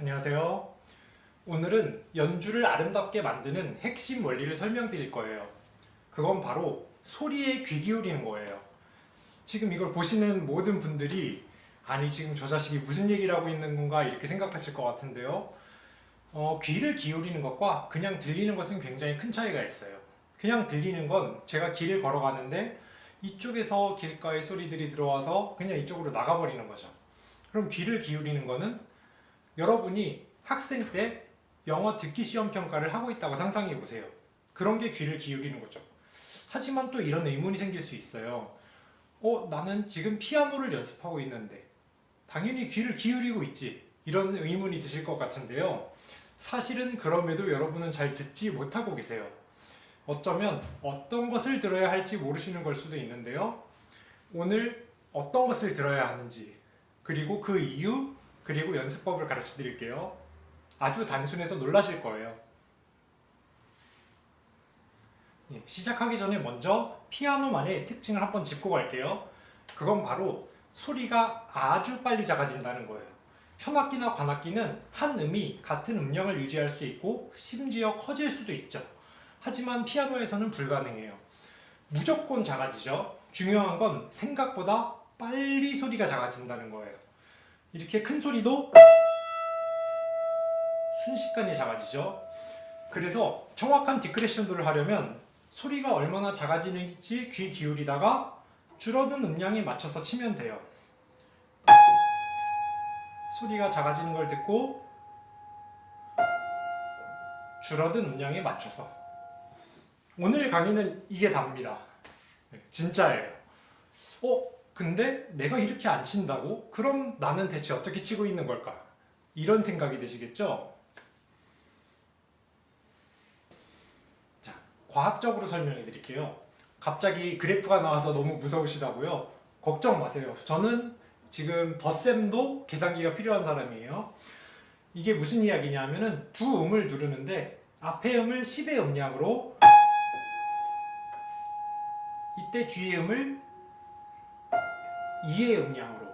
안녕하세요. 오늘은 연주를 아름답게 만드는 핵심 원리를 설명드릴 거예요. 그건 바로 소리에 귀 기울이는 거예요. 지금 이걸 보시는 모든 분들이 아니 지금 저 자식이 무슨 얘기를 하고 있는 건가 이렇게 생각하실 것 같은데요. 귀를 기울이는 것과 그냥 들리는 것은 굉장히 큰 차이가 있어요. 그냥 들리는 건 제가 길을 걸어가는데 이쪽에서 길가에 소리들이 들어와서 그냥 이쪽으로 나가버리는 거죠. 그럼 귀를 기울이는 거는 여러분이 학생 때 영어 듣기 시험 평가를 하고 있다고 상상해 보세요. 그런 게 귀를 기울이는 거죠. 하지만 또 이런 의문이 생길 수 있어요. 나는 지금 피아노를 연습하고 있는데 당연히 귀를 기울이고 있지. 이런 의문이 드실 것 같은데요. 사실은 그럼에도 여러분은 잘 듣지 못하고 계세요. 어쩌면 어떤 것을 들어야 할지 모르시는 걸 수도 있는데요. 오늘 어떤 것을 들어야 하는지, 그리고 그 이유, 그리고 연습법을 가르쳐 드릴게요. 아주 단순해서 놀라실 거예요. 시작하기 전에 먼저 피아노만의 특징을 한번 짚고 갈게요. 그건 바로 소리가 아주 빨리 작아진다는 거예요. 현악기나 관악기는 한 음이 같은 음량을 유지할 수 있고 심지어 커질 수도 있죠. 하지만 피아노에서는 불가능해요. 무조건 작아지죠. 중요한 건 생각보다 빨리 소리가 작아진다는 거예요. 이렇게 큰 소리도 순식간에 작아지죠. 그래서 정확한 디크레션도를 하려면 소리가 얼마나 작아지는지 귀 기울이다가 줄어든 음량에 맞춰서 치면 돼요. 소리가 작아지는 걸 듣고 줄어든 음량에 맞춰서. 오늘 강의는 이게 답니다. 진짜예요. 근데 내가 이렇게 안 친다고? 그럼 나는 대체 어떻게 치고 있는 걸까? 이런 생각이 드시겠죠? 자, 과학적으로 설명해 드릴게요. 갑자기 그래프가 나와서 너무 무서우시다고요? 걱정 마세요. 저는 지금 덧셈도 계산기가 필요한 사람이에요. 이게 무슨 이야기냐면은 두 음을 누르는데 앞에 음을 10의 음량으로, 이때 뒤의 음을 2의 음량으로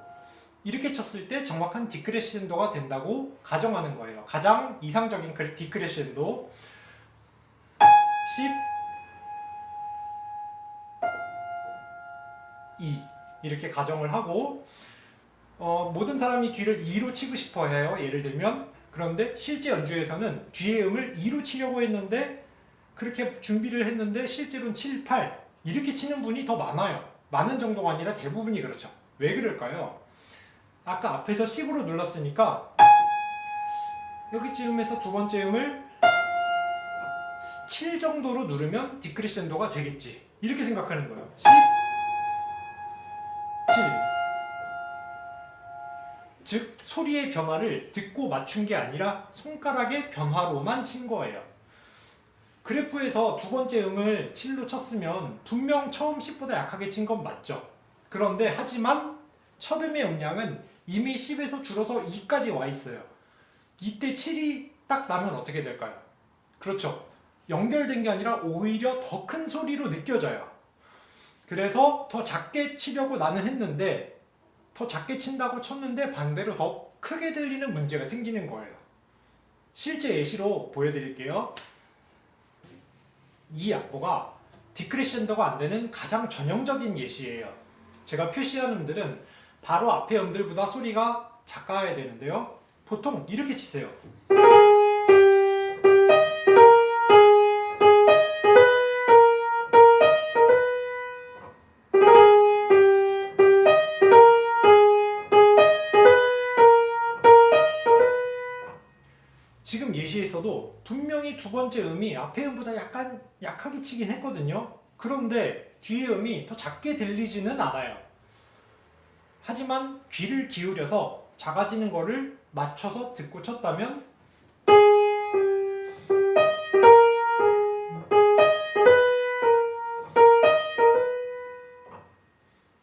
이렇게 쳤을 때 정확한 디크레션도가 된다고 가정하는 거예요. 가장 이상적인 디크레션도 10, 2 이렇게 가정을 하고, 모든 사람이 뒤를 2로 치고 싶어 해요. 예를 들면. 그런데 실제 연주에서는 뒤의 음을 2로 치려고 했는데 그렇게 준비를 했는데 실제로는 7, 8 이렇게 치는 분이 더 많아요. 많은 정도가 아니라 대부분이 그렇죠. 왜 그럴까요? 아까 앞에서 10으로 눌렀으니까 여기쯤에서 두 번째 음을 7 정도로 누르면 디크리션도가 되겠지. 이렇게 생각하는 거예요. 10, 7. 즉 소리의 변화를 듣고 맞춘 게 아니라 손가락의 변화로만 친 거예요. 그래프에서 두 번째 음을 7로 쳤으면 분명 처음 10보다 약하게 친 건 맞죠. 그런데 하지만 첫 음의 음량은 이미 10에서 줄어서 2까지 와 있어요. 이때 7이 딱 나면 어떻게 될까요? 그렇죠. 연결된 게 아니라 오히려 더 큰 소리로 느껴져요. 그래서 더 작게 치려고 나는 했는데 더 작게 친다고 쳤는데 반대로 더 크게 들리는 문제가 생기는 거예요. 실제 예시로 보여드릴게요. 이 악보가 디크레션도가 안 되는 가장 전형적인 예시예요. 제가 표시한 음들은 바로 앞에 음들보다 소리가 작아야 되는데요. 보통 이렇게 치세요. 지금 예시에서도 분명히 두 번째 음이 앞에 음보다 약간 약하게 치긴 했거든요. 그런데 뒤에 음이 더 작게 들리지는 않아요. 하지만 귀를 기울여서 작아지는 거를 맞춰서 듣고 쳤다면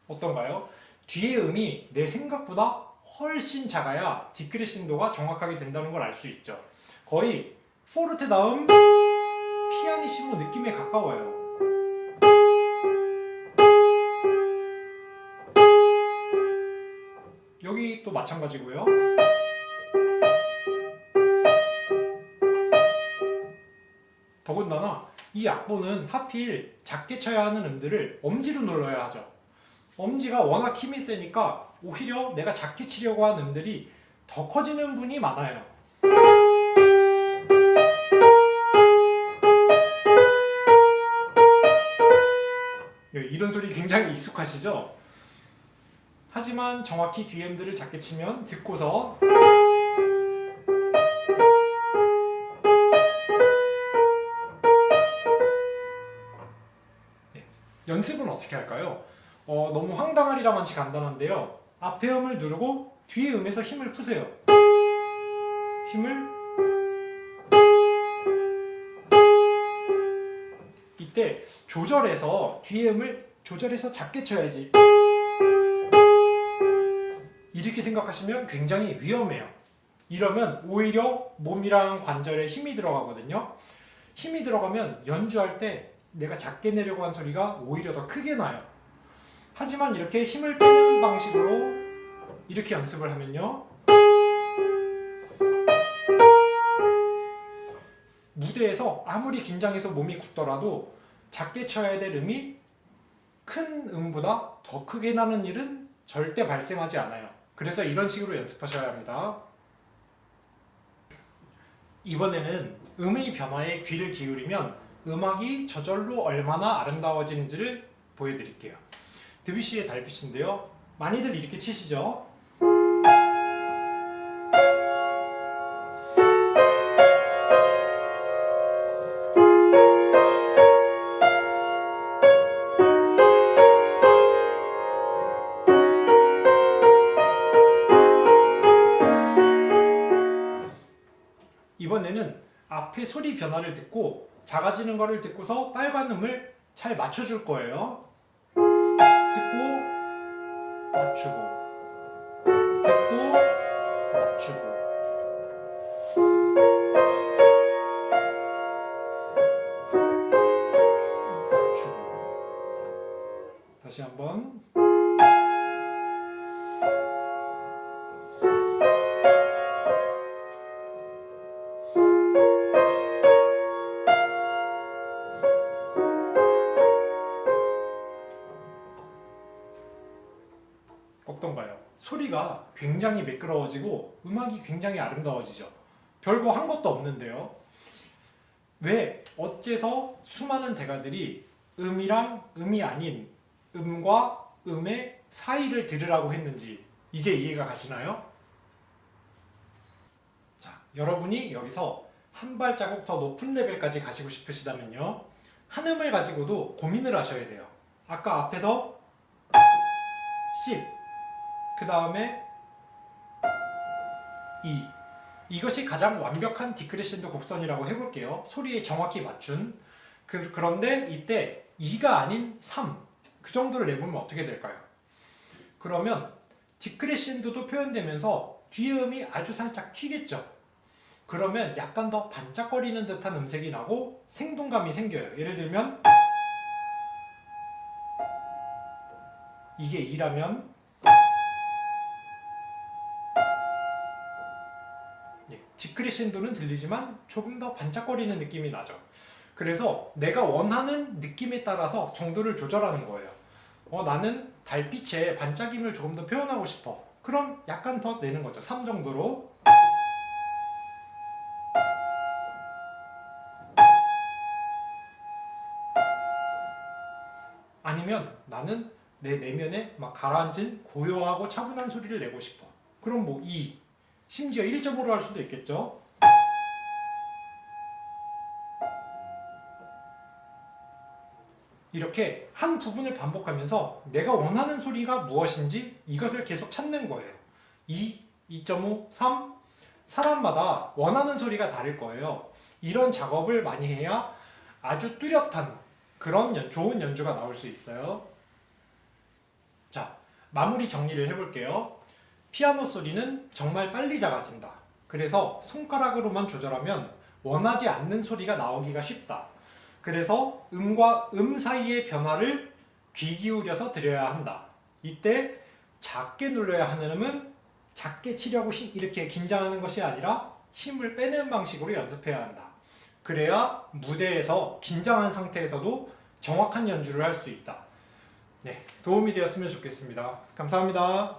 어떤가요? 뒤에 음이 내 생각보다 훨씬 작아야 디크레신도가 정확하게 된다는 걸 알 수 있죠. 거의 포르테 다음 피아니시모 느낌에 가까워요. 여기 또 마찬가지고요. 더군다나 이 악보는 하필 작게 쳐야 하는 음들을 엄지로 눌러야 하죠. 엄지가 워낙 힘이 세니까 오히려 내가 작게 치려고 한 음들이 더 커지는 분이 많아요. 이런 소리 굉장히 익숙하시죠? 하지만 정확히 뒤음들을 작게 치면 듣고서 연습은 어떻게 할까요? 너무 황당하리라 만치 간단한데요. 앞에 음을 누르고 뒤에 음에서 힘을 푸세요. 힘을 이때 조절해서 뒤에 음을 조절해서 작게 쳐야지 이렇게 생각하시면 굉장히 위험해요. 이러면 오히려 몸이랑 관절에 힘이 들어가거든요. 힘이 들어가면 연주할 때 내가 작게 내려고 한 소리가 오히려 더 크게 나요. 하지만 이렇게 힘을 빼는 방식으로 이렇게 연습을 하면요, 무대에서 아무리 긴장해서 몸이 굳더라도 작게 쳐야 될 음이 큰 음보다 더 크게 나는 일은 절대 발생하지 않아요. 그래서 이런 식으로 연습하셔야 합니다. 이번에는 음의 변화에 귀를 기울이면 음악이 저절로 얼마나 아름다워지는지를 보여드릴게요. 드뷔시의 달빛인데요. 많이들 이렇게 치시죠? 이번에는 앞에 소리 변화를 듣고 작아지는 거를 듣고서 빨간 음을 잘 맞춰줄 거예요. 듣고 맞추고, 듣고 맞추고. 맞추고. 다시 한번. 어떤가요? 소리가 굉장히 매끄러워지고 음악이 굉장히 아름다워지죠. 별거 한 것도 없는데요. 왜 어째서 수많은 대가들이 음이랑 음이 아닌 음과 음의 사이를 들으라고 했는지 이제 이해가 가시나요? 자, 여러분이 여기서 한 발자국 더 높은 레벨까지 가시고 싶으시다면요, 한 음을 가지고도 고민을 하셔야 돼요. 아까 앞에서 C 그 다음에 E, 이것이 가장 완벽한 디크레센도 곡선이라고 해볼게요. 소리에 정확히 맞춘. 그런데 이때 2가 아닌 3, 그 정도를 내보면 어떻게 될까요? 그러면 디크레센도도 표현되면서 뒤에 음이 아주 살짝 튀겠죠. 그러면 약간 더 반짝거리는 듯한 음색이 나고 생동감이 생겨요. 예를 들면 이게 2라면 디크레센도는 들리지만 조금 더 반짝거리는 느낌이 나죠. 그래서 내가 원하는 느낌에 따라서 정도를 조절하는 거예요. 나는 달빛의 반짝임을 조금 더 표현하고 싶어. 그럼 약간 더 내는 거죠. 3 정도로. 아니면 나는 내 내면에 막 가라앉은 고요하고 차분한 소리를 내고 싶어. 그럼 뭐 2, 심지어 1.5로 할 수도 있겠죠. 이렇게 한 부분을 반복하면서 내가 원하는 소리가 무엇인지 이것을 계속 찾는 거예요. 2, 2.5, 3 사람마다 원하는 소리가 다를 거예요. 이런 작업을 많이 해야 아주 뚜렷한 그런 좋은 연주가 나올 수 있어요. 자, 마무리 정리를 해볼게요. 피아노 소리는 정말 빨리 작아진다. 그래서 손가락으로만 조절하면 원하지 않는 소리가 나오기가 쉽다. 그래서 음과 음 사이의 변화를 귀 기울여서 들여야 한다. 이때 작게 눌러야 하는 음은 작게 치려고 이렇게 긴장하는 것이 아니라 힘을 빼는 방식으로 연습해야 한다. 그래야 무대에서 긴장한 상태에서도 정확한 연주를 할 수 있다. 네, 도움이 되었으면 좋겠습니다. 감사합니다.